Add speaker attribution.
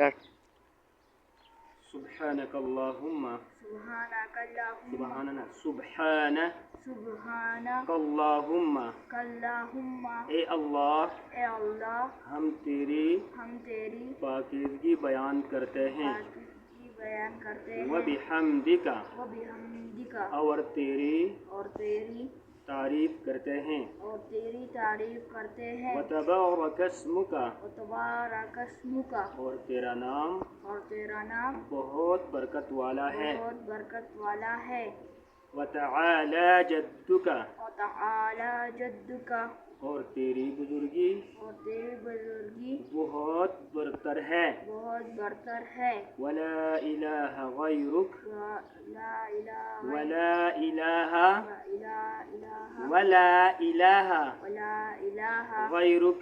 Speaker 1: Start.
Speaker 2: سبحانك اللهم
Speaker 3: سبحانك اللهم
Speaker 2: سبحانك اللهم
Speaker 3: اللهم
Speaker 2: اے اللہ
Speaker 3: اے اللہ
Speaker 2: ہم تیری پاکیزگی بیان کرتے ہیں
Speaker 3: پاکیزگی بیان کرتے ہیں
Speaker 2: وبحمدک
Speaker 3: وبحمدک
Speaker 2: اور تیری
Speaker 3: تیری
Speaker 2: تعریف کرتے ہیں وتبارک اسمک
Speaker 3: وتبارک اسمک
Speaker 2: اور تیرا نام بہت برکت والا ہے وتعالی جدک
Speaker 3: وتعالی جدک
Speaker 2: اور تیری بزرگی بہت برتر ہے ولا الہ غیرک ولا الہ غیرک